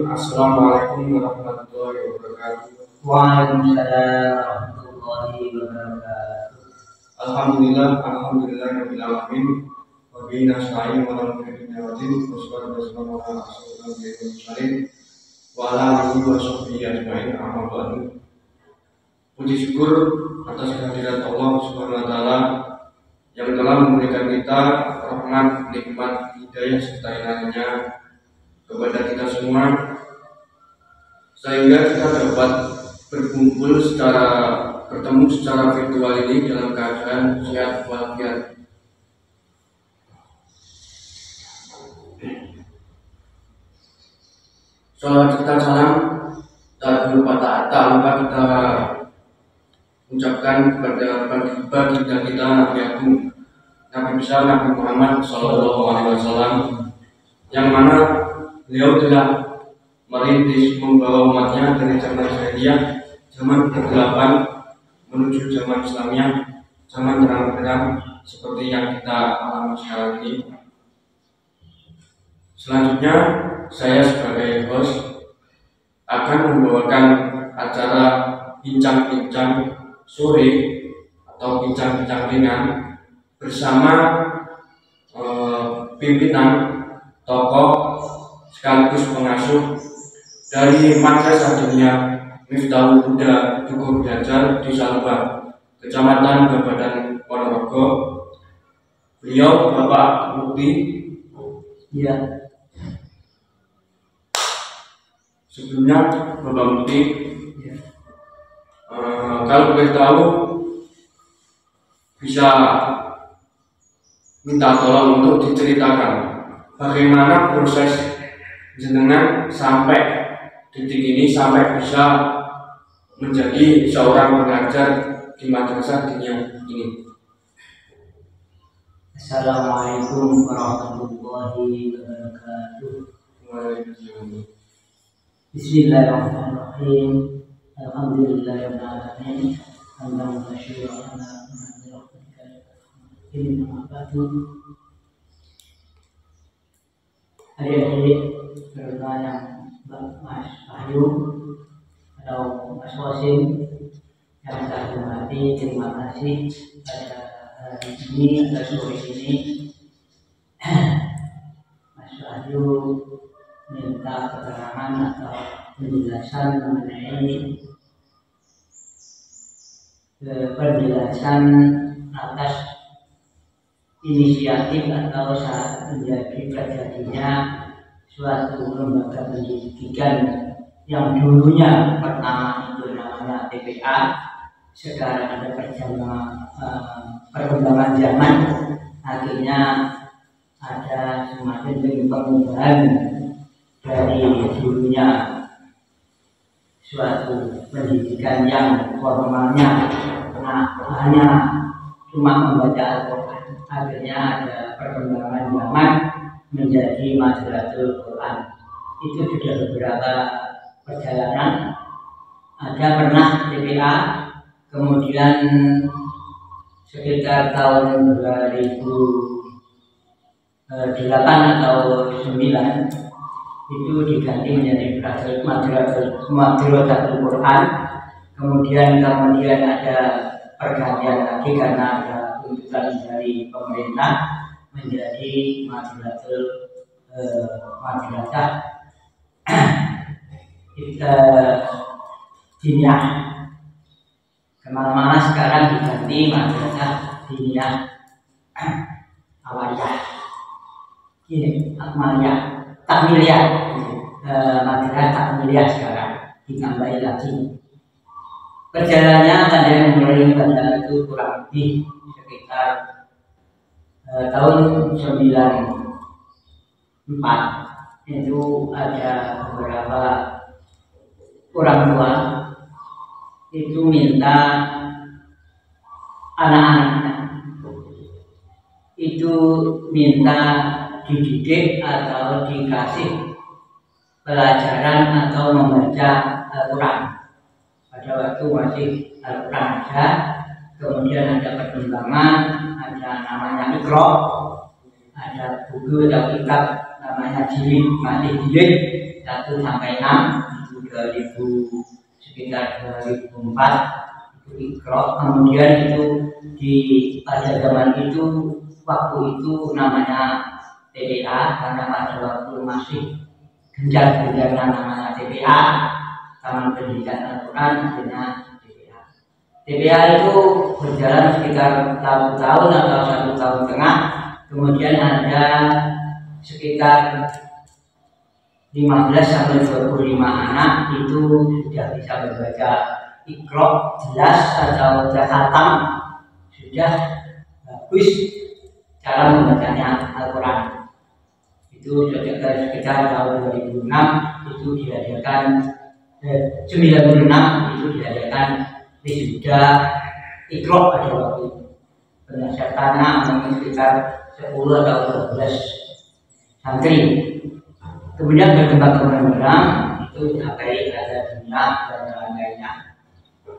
Assalamualaikum warahmatullahi wabarakatuh. Waalaikumsalam warahmatullahi wabarakatuh. Alhamdulillahirabbil alamin. Wa bihi nasta'in wa la ilaha illa anta wassalatu wassalamu ala asyrofil mursalin wa ala alihi wa sahbihi ajmain. Amma ba'du. Puji syukur atas kehadirat Allah Subhanahu wa taala yang telah memberikan kita rahmat, nikmat, hidayah serta inayahnya kepada kita semua, sehingga kita dapat bertemu secara virtual ini dalam keadaan sehat walafiat. Salawat serta salam tak lupa kita ucapkan kepada baginda kita Nabi Agung, Nabi besar Nabi Muhammad SAW, yang mana beliau telah merintis membawa umatnya dari zaman jahiliyah, zaman kegelapan menuju zaman Islamiyah, zaman terang benderang seperti yang kita alami sekarang ini. Selanjutnya saya sebagai host akan membawakan acara bincang-bincang sore atau bincang-bincang ringan bersama pimpinan tokoh sekaligus pengasuh dari Madrasah Diniyah Miftahul Huda Dukuh Belajar di Salubah, Kecamatan Babadan, Ponorogo. Beliau Bapak Mukti. Ya. Sebelumnya Bapak Mukti, kalau boleh tahu bisa minta tolong untuk diceritakan bagaimana proses jenengan sampai titik ini, sampai bisa menjadi seorang pengajar di Madrasah Diniyah ini. Assalamualaikum warahmatullahi wabarakatuh. Waalaikumsalam. Bismillahirrahmanirrahim. Alhamdulillahirabbil alamin. Hamdan wa syukran ini mengabadu adik-adik terutama yang Mas Wahyu atau Mas Wasim yang saya hormati, terima kasih pada hari ini atau sore ini. Mas Wahyu minta keterangan atau penjelasan mengenai penjelasan atas inisiatif atau saat menjadi terjadinya suatu lembaga pendidikan yang dulunya pertama itu namanya TPA, sekarang ada perkembangan zaman, akhirnya ada semakin perubahan dari dulunya suatu pendidikan yang formalnya hanya cuma membaca Al-Quran, akhirnya ada perkembangan zaman menjadi Madrasatul Quran. Itu sudah beberapa perjalanan. Ada pernah TPA, kemudian sekitar tahun 2008 atau 2009 itu diganti menjadi Madrasatul Quran. Kemudian ada pergantian lagi karena ada tuntutan dari pemerintah menjadi Madrasah Diniyah. Kemana-mana sekarang diganti Madrasah Diniyah Awaliyah. Ini Akmaliyah, Takmiliyah, Madrasah Takmiliyah sekarang ditambahi lagi. Perjalanannya pada mulai pada itu kurang lebih sekitar tahun 94. Itu ada beberapa orang tua itu minta anak-anaknya itu minta dididik atau dikasih pelajaran atau membaca Al-Quran. Pada waktu masih Al-Quran ada, kemudian ada perkembangan, ada namanya Iqra, ada buku atau kitab namanya jilid, masih jilid, 1 sampai 6 itu 2000 sekitar 2004 itu Iqra. Kemudian itu pada zaman itu waktu itu namanya TPA karena pada waktu masih gencar-gencarnya namanya TPA, Taman Pendidikan Al-Quran, akhirnya TPA. TPA itu berjalan sekitar 1 tahun atau 1 tahun setengah. Kemudian ada sekitar 15 sampai 25 anak itu sudah bisa membaca Iqra jelas atau sudah khatam, sudah bagus cara membacanya Al-Quran. Itu sekitar tahun 2006 itu diadakan 96 itu diadakan wisuda Iqra pada waktu itu. Pesertanya mungkin sekitar 10 atau 12 santri. Kemudian berkembang itu sampai ada dunia dan lain-lainnya.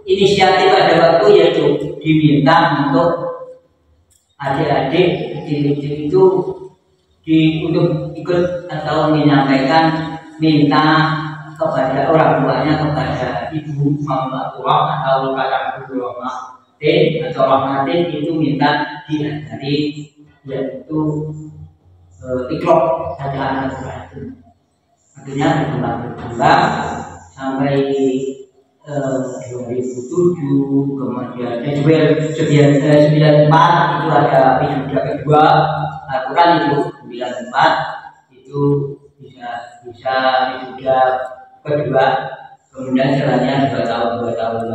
Inisiatif pada waktu yaitu diminta untuk adik-adik kecil-kecil itu untuk ikut atau menyampaikan minta kepada orang tuanya, kepada ibu Ma'mulah atau kakak ibu Rahmatin atau Rahmatin itu minta diajari yaitu Iqra bacaan Al-Quran. Akhirnya berkembang sampai 2007, kemudian 94 itu ada wisuda kedua Al-Quran itu 94 itu bisa wisuda kedua, kemudian jalannya 2 tahun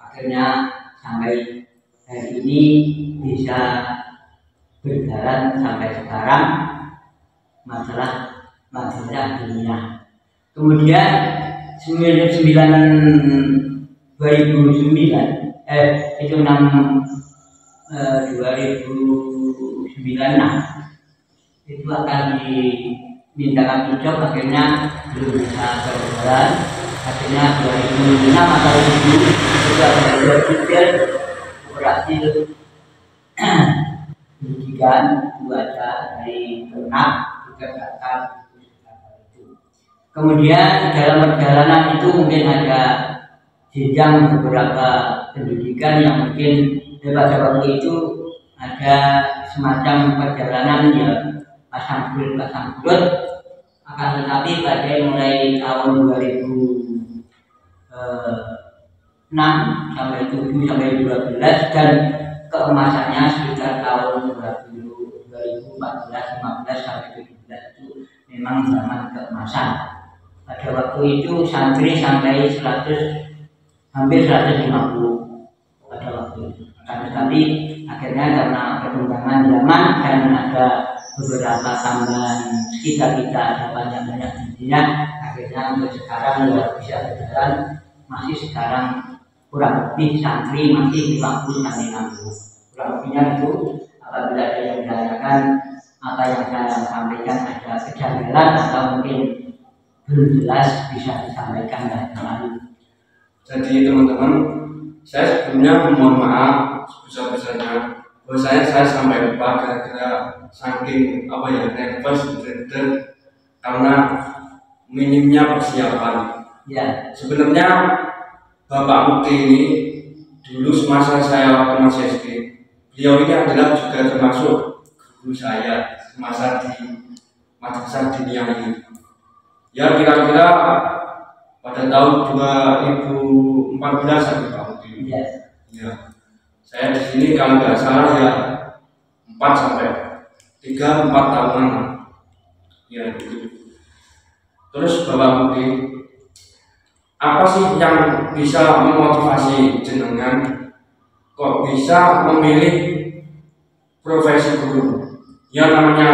akhirnya sampai hari ini bisa berjalan sampai sekarang masalah dunia. Kemudian 2009 itu 2009 itu akan dimintakan hijab, akhirnya belum bisa berjalan. Akhirnya 2006 atau 2007 itu akan berjalan berhasil pendidikan itu ada dari ternak juga datang. Kemudian dalam perjalanan itu mungkin ada jenjang beberapa pendidikan yang mungkin pada waktu itu ada semacam perjalanan yang pasang surut akan tetapi pada mulai tahun 2006 sampai 7 sampai 12 dan keemasannya sekitar tahun 2014, 15 sampai 17 itu memang zaman keemasan. Pada waktu itu santri sampai 100 hampir 150 pada waktu itu. Tetapi akhirnya karena perkembangan zaman dan ada beberapa tambahan sekitar kita ada banyak intinya, akhirnya untuk sekarang ya bisa berjalan. Masih sekarang kurang lebih santri masih 50 sampai 60. Kurang lebihnya itu apabila ada yang menanyakan apa yang saya sampaikan ada kejanggalan atau mungkin belum jelas bisa disampaikan dan lain. Jadi teman-teman, saya sebelumnya mohon maaf sebesar-besarnya bahwa saya sampai lupa gara-gara saking nervous karena minimnya persiapan. Ya. Sebenarnya Bapak Mukti ini dulu semasa saya waktu masih SD, beliau ini adalah juga termasuk guru saya semasa di Madrasah Diniyah ini. Ya kira-kira pada tahun 2014 Pak Mukti. Ya. Ya. Saya di sini kalau nggak salah ya 4 sampai 3-4 tahunan. Ya gitu. Terus Bapak Mukti, apa sih yang bisa memotivasi jenengan kok bisa memilih profesi guru? Ya namanya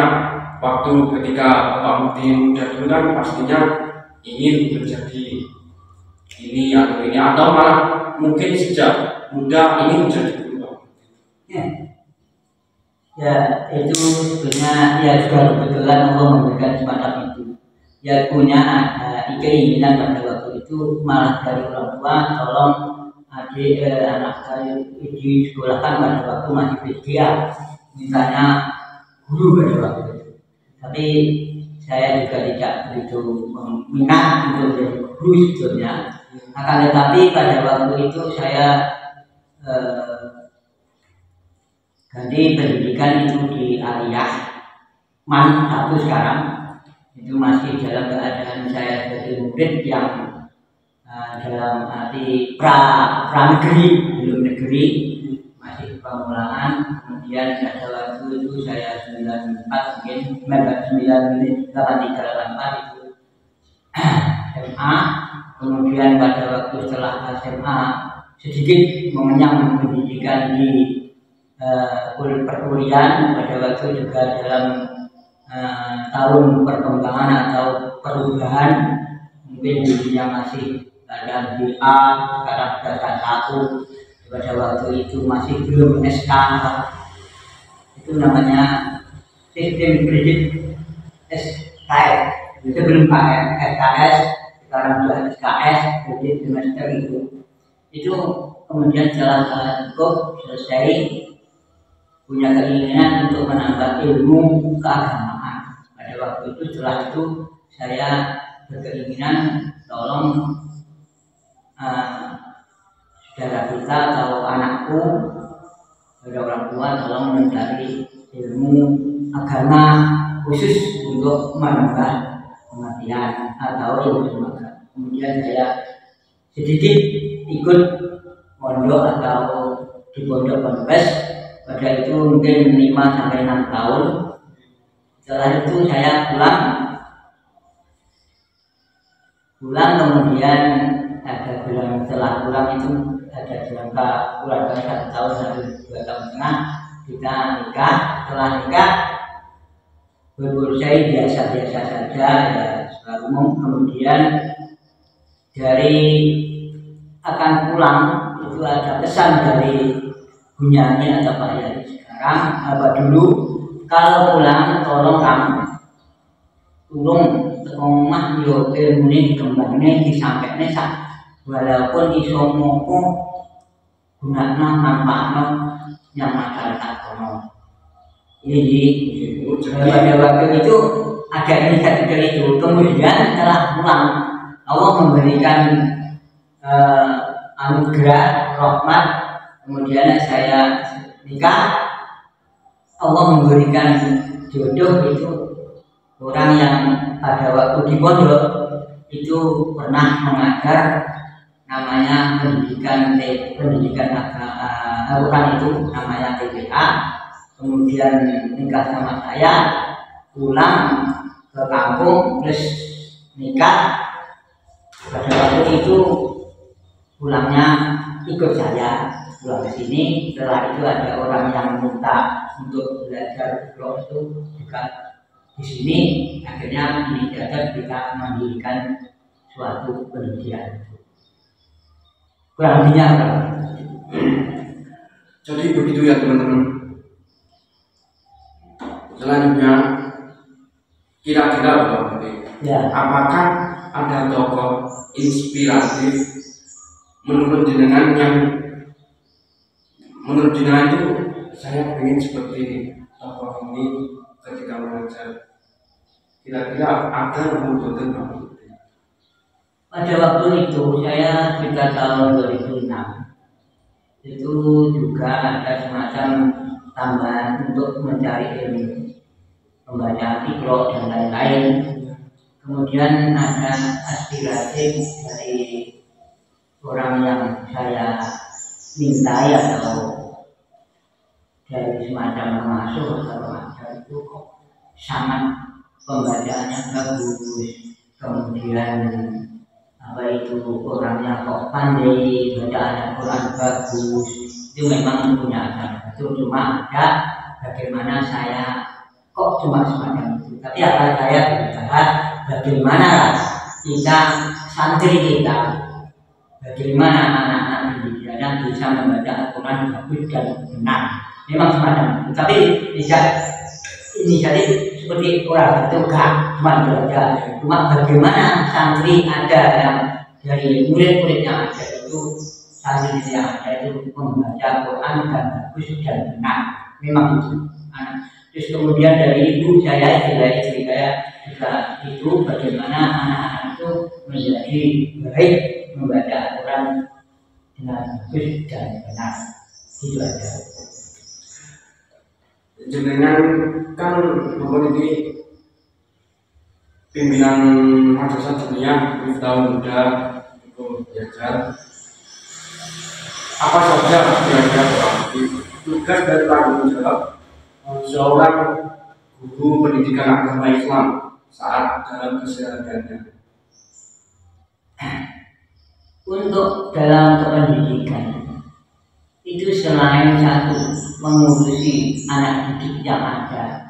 waktu ketika Bapak Mukti muda dulu kan pastinya ingin menjadi ini atau malah mungkin sejak muda ingin menjadi guru. Ya itu sebenarnya ya juga kebetulan Allah memberikan semacam itu. Ya punya keinginan pada waktu itu malah dari orang tua tolong anak saya disekolahkan pada waktu masih kecil, misalnya guru pada waktu itu. Tapi saya juga tidak begitu minat untuk menjadi guru sebetulnya. Akan tetapi pada waktu itu saya ganti pendidikan itu di Aliyah Man 1 sekarang. Itu masih dalam keadaan saya sebagai murid yang dalam arti pra negeri, belum negeri, masih permulaan. Kemudian pada waktu itu saya 94 mungkin 93 itu SMA. Kemudian pada waktu setelah SMA sedikit mengenyam pendidikan di perkuliahan. Pada waktu juga dalam tahun perkembangan atau perubahan, mungkin dulunya masih ada BA, sekarang sudah satu. Pada waktu itu masih belum SK, itu namanya sistem kredit SKS, sebelum SKS, sekarang sudah SKS, kredit semester itu kemudian setelah cukup selesai, punya keinginan untuk menambah ilmu keagamaan. Pada waktu itu setelah itu saya berkeinginan tolong saudara kita atau anakku, saudara orang tua tolong mencari ilmu agama khusus untuk menambah pengertian atau ilmu agama. Kemudian saya sedikit ikut pondok atau di pondok ponpes. Pada itu mungkin 5-6 tahun. Setelah itu saya pulang kemudian ada bulan setelah pulang itu ada jangka keluarga 1 tahun sampai 2 tahun setengah kita nikah. Setelah nikah berburu saya biasa-biasa saja ya setelah umum. Kemudian dari akan pulang itu ada pesan dari Bunyani atau Pak Yai sekarang apa dulu, kalau pulang tolong kamu tulung omah yo ilmune dikembangne disampaikan walaupun iso moko gunakno manfaatno yang masyarakat kono. Ini pada waktu itu ada inisiatif itu. Kemudian setelah pulang Allah memberikan anugerah rahmat. Kemudian saya nikah, Allah memberikan jodoh itu orang yang pada waktu di pondok itu pernah mengajar namanya pendidikan bukan itu namanya TPA. Kemudian nikah sama saya, pulang ke kampung terus nikah. Pada waktu itu pulangnya ikut saya pulang ke sini. Setelah itu ada orang yang minta untuk belajar blog itu juga di sini. Akhirnya ini kita mendirikan suatu pendidikan. Kurang lebihnya jadi begitu ya teman-teman. Selanjutnya kira-kira apakah ada tokoh inspiratif menurut jenengan yang menurut jenengan itu saya ingin seperti tokoh ini ketika mengajar? Kira-kira ada betul-betul pada waktu itu saya sekitar tahun 2006 itu juga ada semacam tambahan untuk mencari ilmu, membaca iqra dan lain-lain. Kemudian ada aspirasi dari orang yang saya mintai atau dari semacam pengasuh atau pengajar itu kok sangat pembacaannya bagus, kemudian apa itu orangnya kok pandai baca Al-Quran bagus, itu memang punya agama itu. Cuma ada bagaimana saya kok cuma semacam itu. Tapi apa saya berusaha bagaimana kita santri kita, bagaimana anak-anak didik yang bisa membaca Al-Quran bagus dan benar. Memang semacam itu. Tapi ini jadi seperti orang itu enggak cuma belajar. Cuma bagaimana santri ada yang dari murid-murid yang ada itu, santri yang ada itu membaca Quran dan bagus dan benar. Memang itu. Terus kemudian dari ibu saya, istri saya juga itu bagaimana anak-anak itu menjadi baik membaca Al-Quran dengan bagus dan benar. Itu aja. Jenengan kan memiliki pimpinan madrasah dunia Miftahul Huda untuk belajar. Apa saja kira-kira tugas dan tanggung jawab seorang guru pendidikan agama Islam saat dalam kesehariannya? Untuk dalam kependidikan itu selain satu mengurusi anak didik yang ada,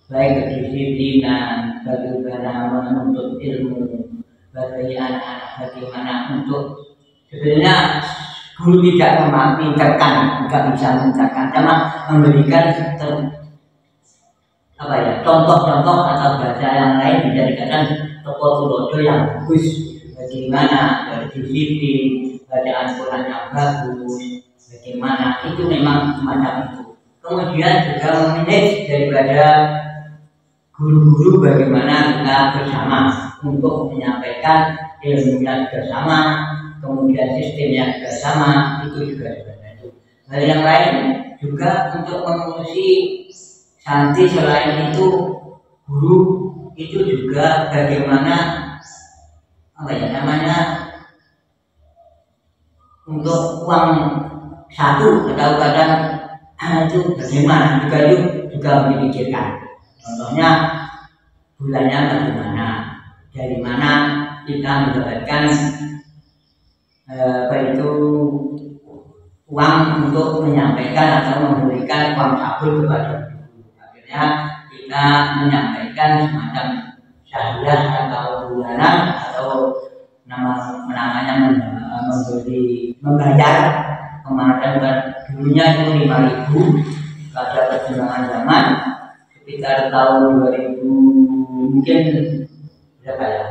baik kedisiplinan, bagaimana menuntut ilmu bagi anak-anak, bagaimana untuk sebenarnya guru tidak memintarkan, tidak bisa memintarkan, cuma memberikan contoh-contoh atau bahasa yang lain bisa dikatakan tokoh-tokoh yang bagus, bagaimana berdisiplin, bacaan Quran yang bagus, bagaimana itu memang semacam itu. Kemudian juga memanage daripada guru-guru bagaimana kita bersama untuk menyampaikan ilmunya bersama, kemudian sistemnya bersama, itu juga seperti itu. Hal yang lain juga untuk mengurusi santri selain itu guru itu juga bagaimana untuk uang satu atau kadang itu bagaimana juga memikirkan. Contohnya bulannya bagaimana, dari mana kita mendapatkan uang untuk menyampaikan atau memberikan uang sabun kepada guru. Akhirnya kita menyampaikan semacam syariah atau bulanan atau namanya membayar. Kemarin dulunya itu 5.000, pada perkembangan zaman sekitar tahun 2000 mungkin berapa ya,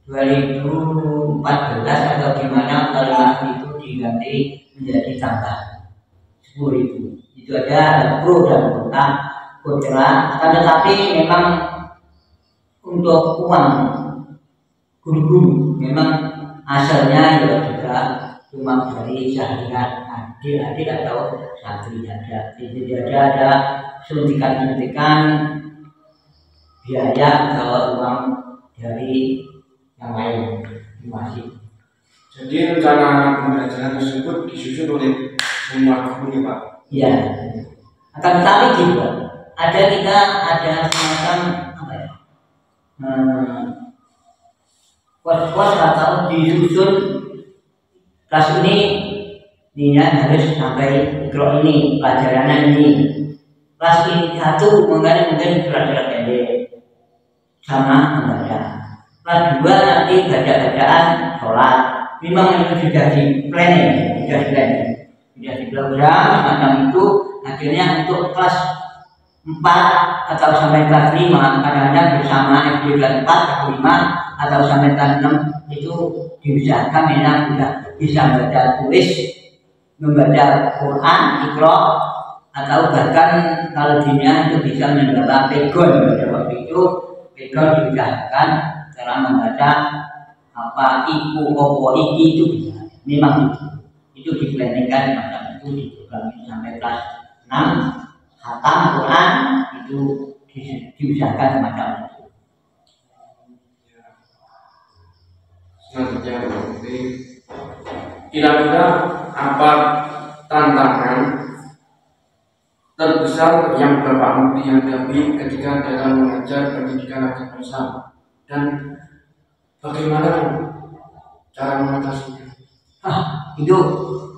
2014 atau gimana, kalau itu diganti menjadi tambah 10.000. Itu ada pro dan kontra, tetapi memang untuk uang guru-guru memang asalnya ya juga cuma dari syariat adik-adik atau santri saja. Tidak ada suntikan-suntikan biaya atau uang dari yang lain. Masih. Jadi rencana pembelajaran tersebut disusun oleh semua guru, Pak? Iya. Akan tetapi juga ada semacam kos-kos atau disusun kelas ini harus sampai mikro ini, pelajaran ini. Kelas ini satu mungkin surat-surat pendek sama membaca. Kelas 2 nanti baca-bacaan sholat. Memang itu sudah di planning, sudah di program semacam itu. Akhirnya untuk kelas 4 atau sampai kelas 5 kadang-kadang bersama SD kelas 4 atau 5 atau sampai kelas 6 itu diusahakan memang sudah bisa membaca tulis, membaca Quran, Iqra, atau bahkan kalau dinya itu bisa membaca pegon. Pada waktu itu pegon diusahakan cara membaca iku, opo, iki itu bisa. Memang itu diplaningkan macam itu di program sampai kelas 6 khatam Quran itu diusahakan semacam itu. Selanjutnya berarti kira-kira apa tantangan terbesar yang Bapak Mudi hadapi ketika dalam mengajar pendidikan agama Islam, dan bagaimana cara mengatasinya? Itu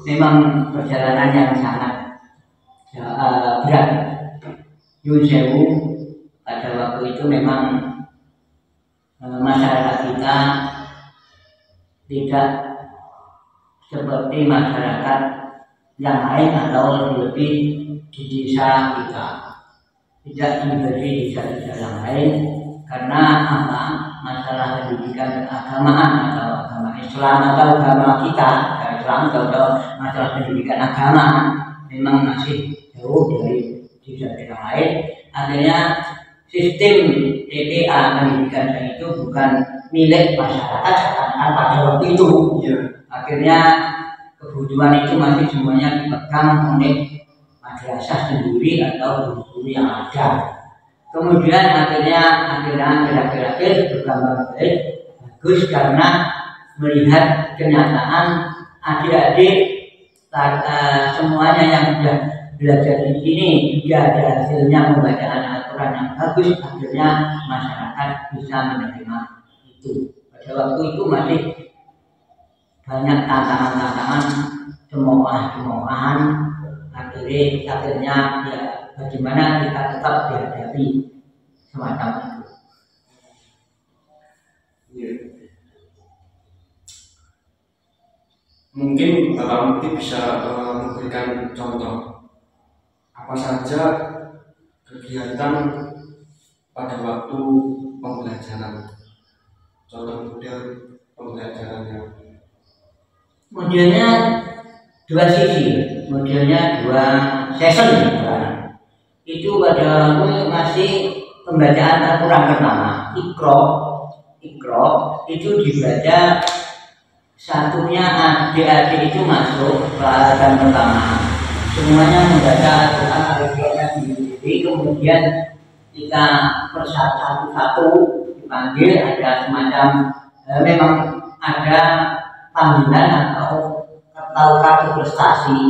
memang perjalanan yang sangat berat. Yun Sewu pada waktu itu memang masyarakat kita tidak seperti masyarakat yang lain atau lebih di desa kita, tidak diberi desa-desa yang lain, karena masalah pendidikan keagamaan atau agama Islam atau agama kita, Islam atau masalah pendidikan agama memang masih jauh dari desa yang lain. Akhirnya sistem PPA pendidikan itu bukan milik masyarakat seakan pada waktu itu. Iya. Akhirnya kebutuhan itu masih semuanya dipegang oleh madrasah sendiri atau guru yang ada. Kemudian akhirnya akhir-akhir berkembang bagus karena melihat kenyataan adik-adik semuanya yang sudah belajar di sini tidak ada hasilnya membaca Al-Quran yang bagus, akhirnya masyarakat bisa menerima itu. Pada waktu itu masih banyak tantangan-tantangan, cemoohan, akhirnya ya bagaimana kita tetap dihadapi semacam itu. Ya. Mungkin Bapak Mufti bisa memberikan contoh apa saja kegiatan pada waktu pembelajaran, contoh model pembelajarannya. Modelnya dua sisi, modelnya dua session. Itu pada masih pembacaan Al-Quran pertama, Iqra itu dibaca satunya adik-adik itu masuk pelajaran pertama, semuanya membaca Al-Quran Al-Qurannya sendiri, kemudian kita persatu-satu dipanggil, ada semacam memang ada panggilan atau kartu prestasi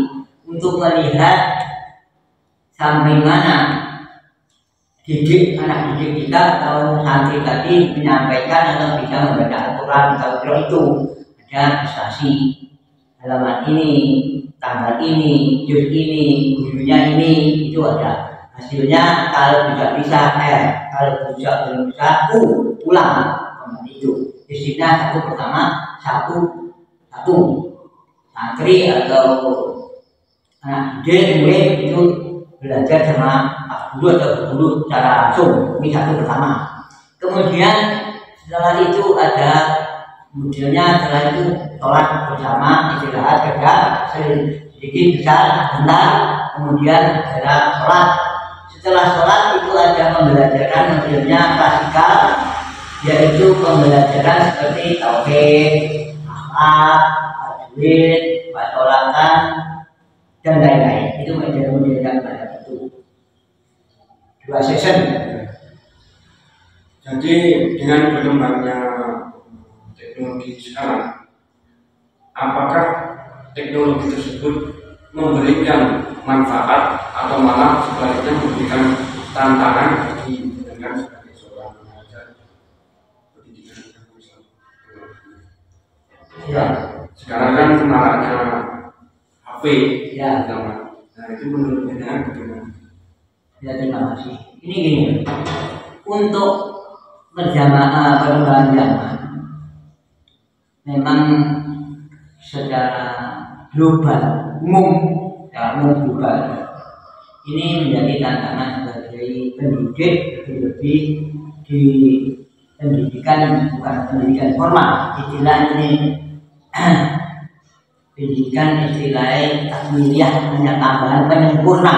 untuk melihat sampai mana anak didik kita atau santri tadi menyampaikan atau bisa membaca Al-Quran kalau itu ada prestasi halaman ini, tanggal ini, juz ini, gurunya ini, itu ada hasilnya. Kalau bisa R, kalau belum bisa pulang itu. Isinya satu pertama satu santri atau anak didik murid itu belajar sama Pak Guru atau guru secara langsung, ini satu pertama. Kemudian setelah itu ada modelnya, setelah itu sholat bersama, istirahat kerja sedikit bisa bentar, kemudian ada sholat. Setelah sholat itu ada pembelajaran modelnya klasikal, yaitu pembelajaran seperti tauhid, akhlak, tajwid, bacaan dan lain-lain. Itu model-model yang pada itu dua session. Jadi dengan berkembangnya teknologi sekarang, apakah teknologi tersebut memberikan manfaat atau malah sebaliknya memberikan tantangan bagi pendengar sebagai seorang pengajar pendidikan Islam? Ya, sekarang kan maraknya HP, ya. Nah itu menurut pendengar bagaimana? Ya, terima kasih. Ini gini, untuk perkembangan zaman memang secara global, umum global ini menjadi tantangan sebagai pendidik, lebih di pendidikan, bukan pendidikan formal, istilah ini pendidikan istilahnya takmiliyah, hanya tambahan penyempurna.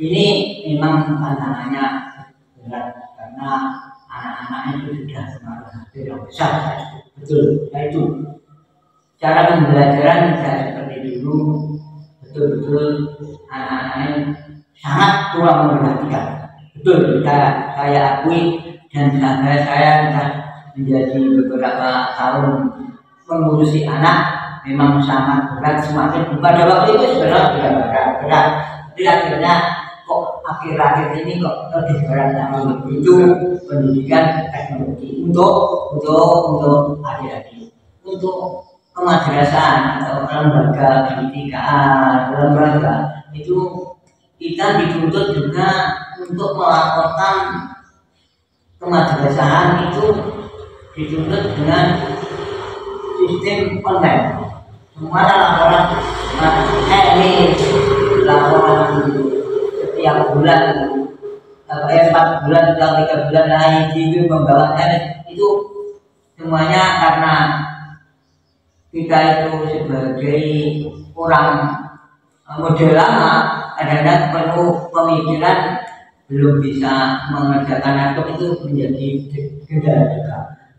Ini memang tantangannya berat karena anak-anak itu sudah semakin besar, betul. Itu cara pembelajaran tidak seperti dulu, betul-betul anak-anak sangat kurang memperhatikan. Betul, saya akui, dan saya menjadi beberapa tahun mengurusi anak memang sangat berat. Semakin pada waktu itu sebenarnya berat. Tapi akhirnya kok akhir-akhir ini kok lebih berat lagi. Itu pendidikan teknologi untuk adik-adik, untuk kemadrasahan atau lembaga pendidikan, lembaga itu kita dituntut juga untuk melaporkan kemadrasahan itu dituntut dengan sistem online. Semua laporan setiap bulan, 4 bulan atau 3 bulan naik itu pembawaan itu semuanya karena kita itu sebagai orang model lama, kadang-kadang perlu pemikiran belum bisa mengerjakan laptop itu menjadi kendala juga.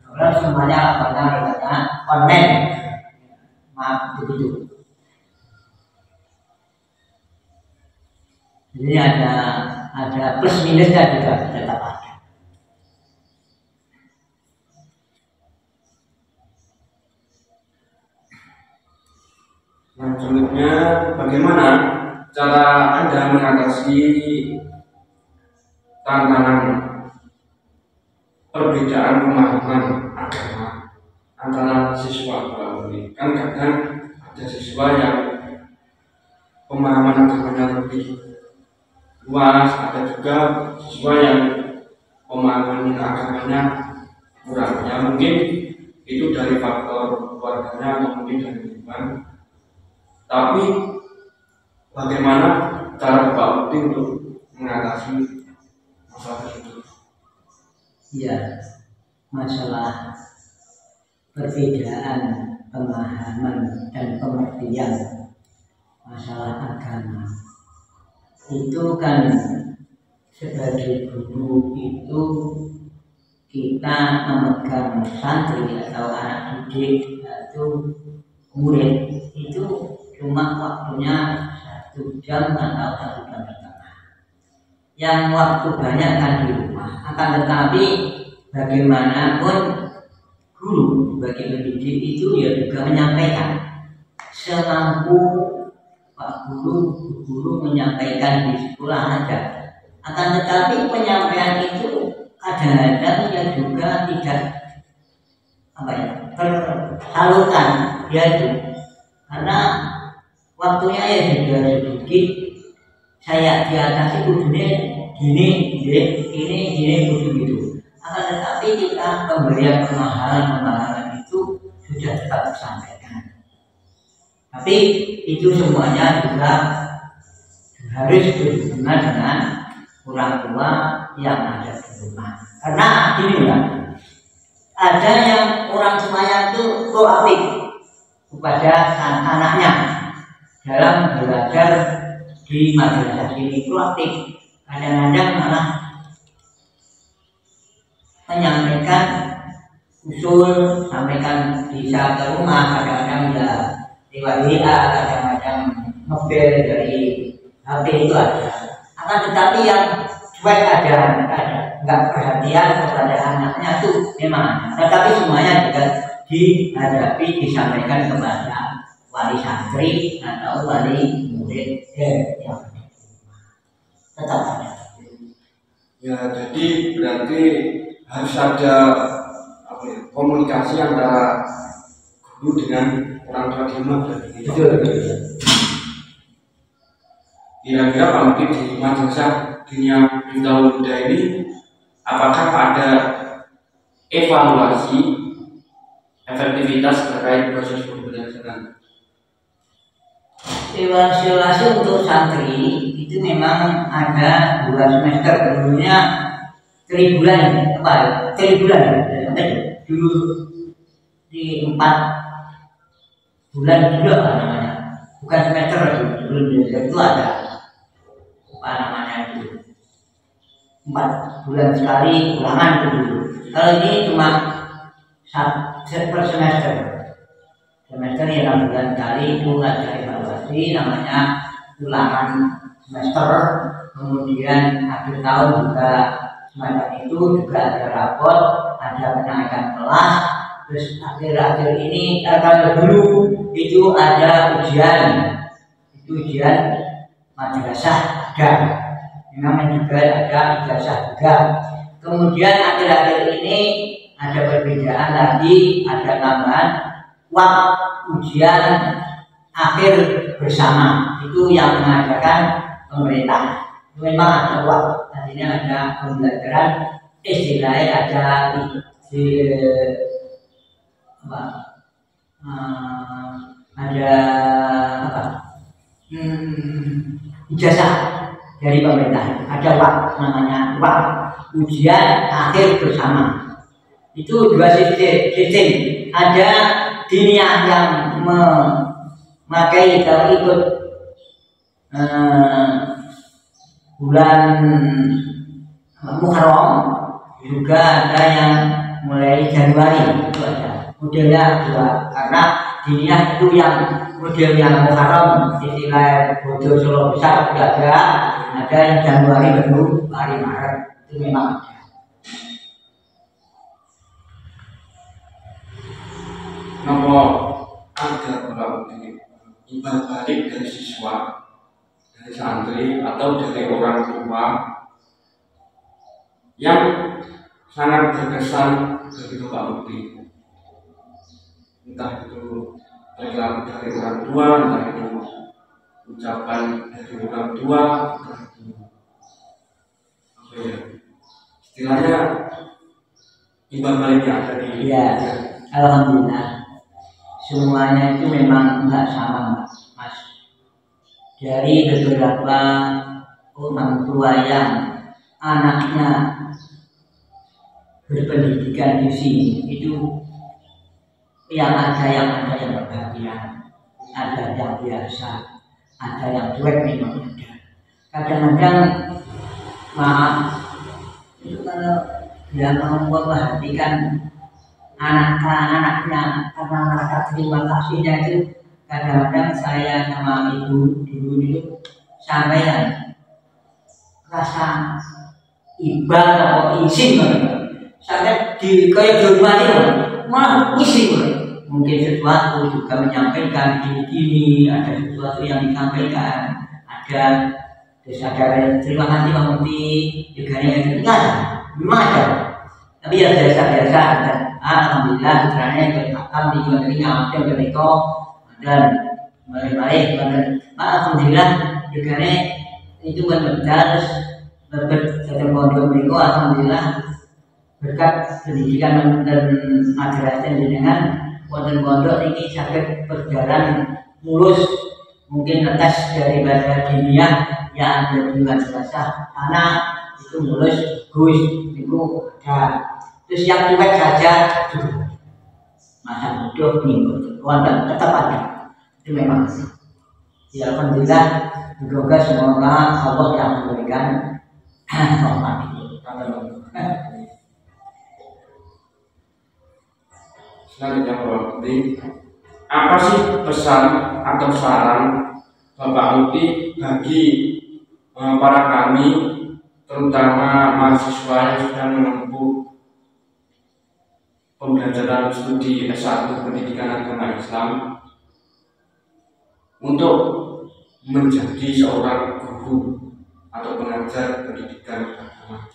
Karena semuanya lewatnya online. Maaf begitu. Jadi ada plus minusnya juga tetap ada. Yang selanjutnya, bagaimana cara Anda mengatasi tantangan perbedaan pemahaman agama antara siswa atau murid? Kan kadang ada siswa yang pemahaman agamanya lebih luas, ada juga siswa yang pemahaman agamanya kurang. Ya mungkin itu dari faktor keluarganya atau mungkin dari lingkungan. Tapi bagaimana cara Bapak Budi untuk mengatasi masalah tersebut? Ya, masalah perbedaan pemahaman dan pengertian masalah agama itu kan sebagai guru itu kita memegang santri atau anak didik atau murid itu cuma waktunya 1 jam atau 1 jam setengah. Yang waktu banyak kan di rumah. Akan tetapi bagaimanapun guru bagi pendidik itu ya juga menyampaikan semampu Pak guru menyampaikan di sekolah aja. Akan tetapi penyampaian itu kadang-kadang ya juga tidak tersalurkan ya itu karena waktunya ya juga sedikit. Saya di atas itu gini kudu gitu. Akan tetapi kita pemberian pemahaman itu sudah tetap disampaikan. Tapi itu semuanya juga harus berhubungan dengan orang tua yang ada di rumah. Karena gini ya, ada yang orang tuanya itu proaktif kepada anaknya dalam belajar di madrasah ini, proaktif. Kadang-kadang malah menyampaikan usul, sampaikan bisa ke rumah, kadang-kadang ya lewat WA, kadang-kadang ngebel dari HP itu ada. Akan tetapi yang cuek ada, nggak perhatian kepada anaknya tuh memang. Tetapi semuanya juga dihadapi, disampaikan kepada wali santri atau wali murid yang tetap ada. Ya, jadi berarti harus ada komunikasi antara guru dengan orang tua di rumah. Betul. Kira-kira Pak Mungkin di madrasah dunia Miftahul Huda ini apakah ada evaluasi efektivitas terkait proses pembelajaran? Evaluasi untuk santri itu memang ada 2 semester, dulunya 3 bulan dulu di 4 bulan juga namanya, bukan semester sebelum itu ada itu 4 bulan sekali ulangan dulu. Kalau ini cuma per semester ya 6 bulan sekali itu ada evaluasi namanya ulangan semester. Kemudian akhir tahun juga semacam itu, juga ada rapor, ada kenaikan kelas. Terus akhir-akhir ini kalau dulu itu ada ujian madrasah ada, memang juga ada ijazah juga. Kemudian akhir-akhir ini ada perbedaan lagi, ada tambahan waktu ujian akhir bersama, itu yang mengadakan pemerintah. Memang ada waktu, artinya ada pembelajaran istilahnya ada ijazah dari pemerintah, ada namanya ujian akhir bersama. Itu 2 sistem. Ada diniyah yang memakai kalau ikut bulan Muharram, juga ada yang mulai Januari, itu ada modelnya dua, karena diniah itu yang model yang Muharram istilah bodoh Solo besar juga ada yang Januari baru hari Maret, itu memang ada. Nomor ada berarti imbal balik dari siswa, dari santri atau dari orang tua yang sangat berkesan begitu Pak Mukti, entah itu perilaku dari orang tua, entah itu ucapan dari orang tua, entah itu apa ya istilahnya imbal baliknya dari ya. Alhamdulillah semuanya itu memang enggak sama Mas. Dari beberapa orang tua yang anaknya berpendidikan di sini itu ada yang berbahagia, ada yang biasa, ada yang cuek, memang ada. Kadang-kadang maaf itu kalau dia mau memperhatikan anak-anaknya karena mereka terima kasihnya itu, kadang-kadang saya sama ibu dulu itu sampai rasa iba atau izin sampai di kayak di rumah itu malah izin. Mungkin sesuatu juga menyampaikan gini-gini, ada sesuatu yang disampaikan, ada terima kasih Pak Mukti juga yang enggak memang ada, tapi ya biasa-biasa. Dan alhamdulillah putranya bermakam di juga dari ngampil ke Meko dan baik-baik. Dan alhamdulillah juga itu benar berkat pondok Meko, alhamdulillah berkat pendidikan dan madrasah dengan pondok ini sampai berjalan mulus, mungkin atas daripada dunia yang ada di madrasah karena itu mulus gus itu ada. Terus yang cuek saja juga masa bodoh nih wonder tetap ada, itu memang ya. Alhamdulillah semoga Allah yang memberikan rahmat itu. Selanjutnya berarti apa sih pesan atau saran Bapak Mukti bagi para kami, terutama mahasiswa yang sudah menempuh pembelajaran studi S1 Pendidikan Agama Islam untuk menjadi seorang guru atau pengajar pendidikan agama?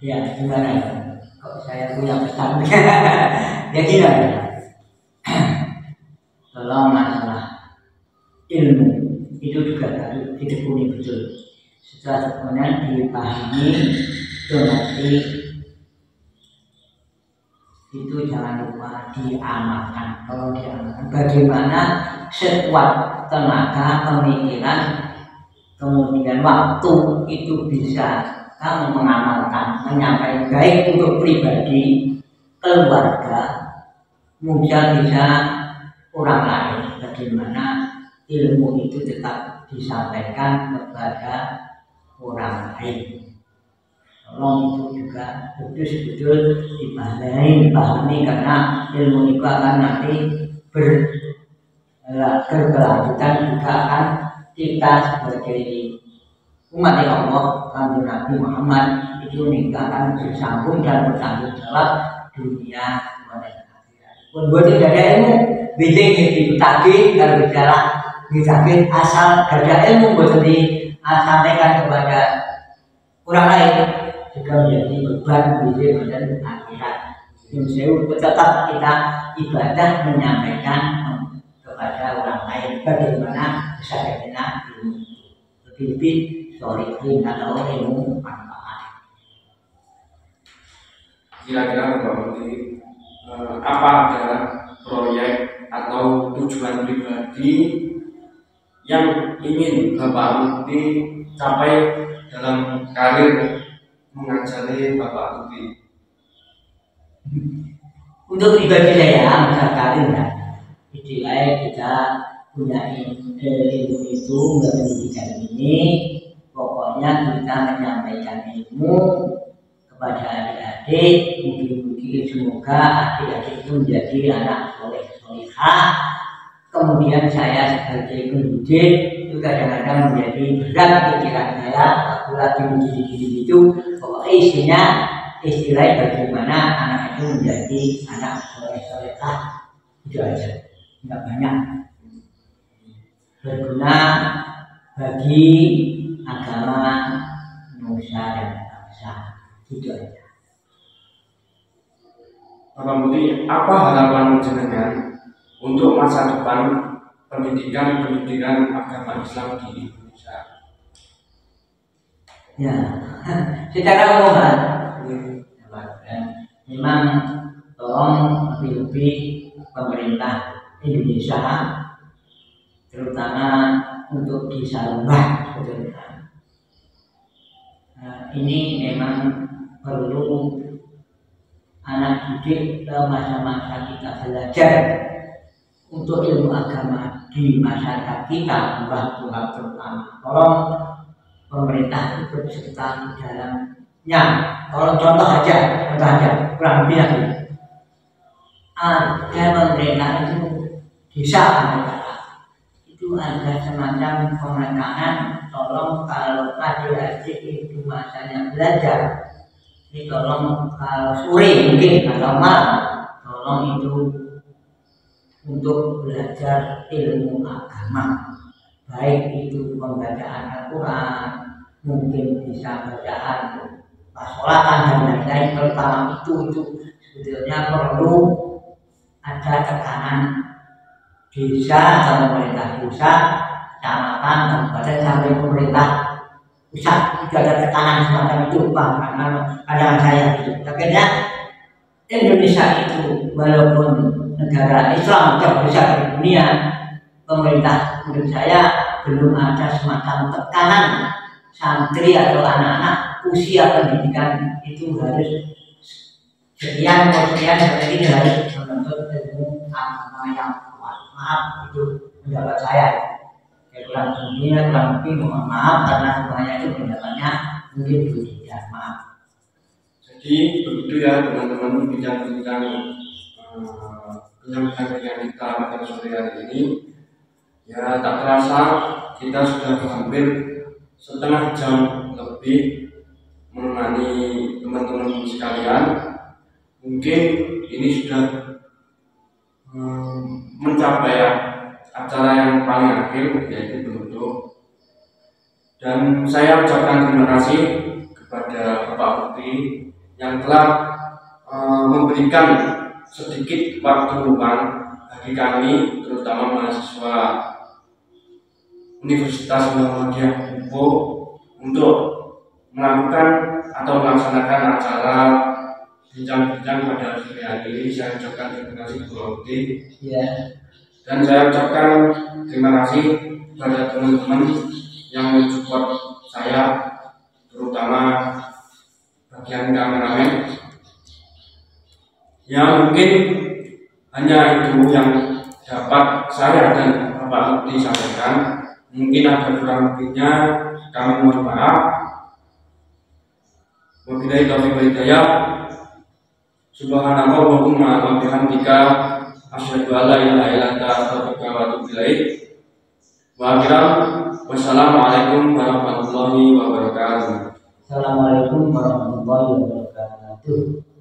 Ya gimana? Kok saya punya pesan? Ya gini, kalau masalah ilmu itu juga harus ditekuni betul. Setelah semuanya dipahami, itu nanti itu jangan lupa diamalkan. Kalau diamalkan, bagaimana sekuat tenaga, pemikiran, kemudian waktu itu bisa kamu mengamalkan, menyampaikan baik untuk pribadi, keluarga, juga bisa orang lain. Bagaimana ilmu itu tetap disampaikan kepada orang lain. Tolong itu juga betul-betul dipahami karena ilmu itu akan nanti berkelanjutan juga akan kita sebagai umat Allah, Nabi Muhammad itu akan bersambung dan bertanggung jawab dunia dan akhirat. Pun tidak ada ilmu, bijing ditagih dan berjalan ditagih asal gak ada ilmu buat disampaikan kepada orang lain juga menjadi beban dunia dan akhirat. Jadi tetap kita ibadah menyampaikan kepada orang lain bagaimana kesadaran ilmu lebih solihin atau ilmu manfaat. Kira-kira Bapak Mukti, apa adalah proyek atau tujuan pribadi yang ingin Bapak Mukti capai dalam karir mengajari Bapak Mukti? Untuk pribadi saya, masa karir ya, idealnya kita punya ilmu itu, nggak pendidikan ini, pokoknya kita menyampaikan ilmu kepada adik-adik, mungkin semoga adik-adik itu menjadi anak soleh-solehah. Kemudian saya sebagai pendidik itu kadang-kadang menjadi berat pikiran saya, aku lagi mendidik itu, pokoknya istilah bagaimana anak itu menjadi anak soleh-solehah, itu aja, nggak banyak, berguna bagi agama nusa dan bangsa, itu aja. Bapak Budi, apa harapan jenengan untuk masa depan pendidikan agama Islam di Indonesia? Ya, secara umum memang tolong lebih-lebih pemerintah Indonesia, terutama untuk di Salemba sebetulnya. Ini memang perlu anak didik dalam masa-masa kita belajar untuk ilmu agama di masyarakat kita, Tuhan terutama. Tolong pemerintah ikut serta di dalamnya. Kalau contoh aja, kurang lebih lagi. Ada pemerintah itu desa itu ada semacam pemerintahan. Tolong kalau adik-adik itu masanya belajar, ini tolong kalau sore mungkin atau malam, tolong itu untuk belajar ilmu agama, baik itu pembacaan Al-Quran, mungkin bisa bacaan pasolatan dan lain-lain. Terutama itu sebetulnya perlu ada tekanan desa atau pemerintah desa, kecamatan, kabupaten sampai pemerintah pusat, juga ada tekanan semacam itu, Bang, karena ada saya gitu. Akhirnya Indonesia itu walaupun negara Islam terbesar di dunia, pemerintah menurut saya belum ada semacam tekanan santri atau anak-anak usia pendidikan itu harus sekian seperti ini, harus menuntut ilmu agama yang kuat. Maaf, itu pendapat saya. Kurang lebih mohon maaf karena semuanya itu pendapatnya mungkin berbeda. Maaf. Jadi begitu ya teman-teman, bincang-bincang penyampaian kita pada sore hari ini. Ya, tak terasa kita sudah hampir setengah jam lebih menemani teman-teman sekalian. Mungkin ini sudah mencapai acara yang paling akhir, yaitu penutup. Dan saya ucapkan terima kasih kepada Bapak Putri yang telah memberikan sedikit waktu luang bagi kami, terutama mahasiswa Universitas Muhammadiyah UPO, untuk melakukan atau melaksanakan acara bincang-bincang pada sore hari ini. Saya ucapkan terima kasih Bapak Putri. Ya. Dan saya ucapkan terima kasih kepada teman-teman yang mensupport saya, terutama bagian kameramen. Ya, mungkin hanya itu yang dapat saya dan Bapak Putri sampaikan. Mungkin ada kurang lebihnya, kami mohon maaf. Wabillahi taufiq wal hidayah. Subhanallahumma wa bihamdika, asyhadu an la ilaha illa anta, astaghfiruka wa atubu ilaik. Wa akhiran, wassalamualaikum warahmatullahi wabarakatuh. Assalamualaikum warahmatullahi wabarakatuh.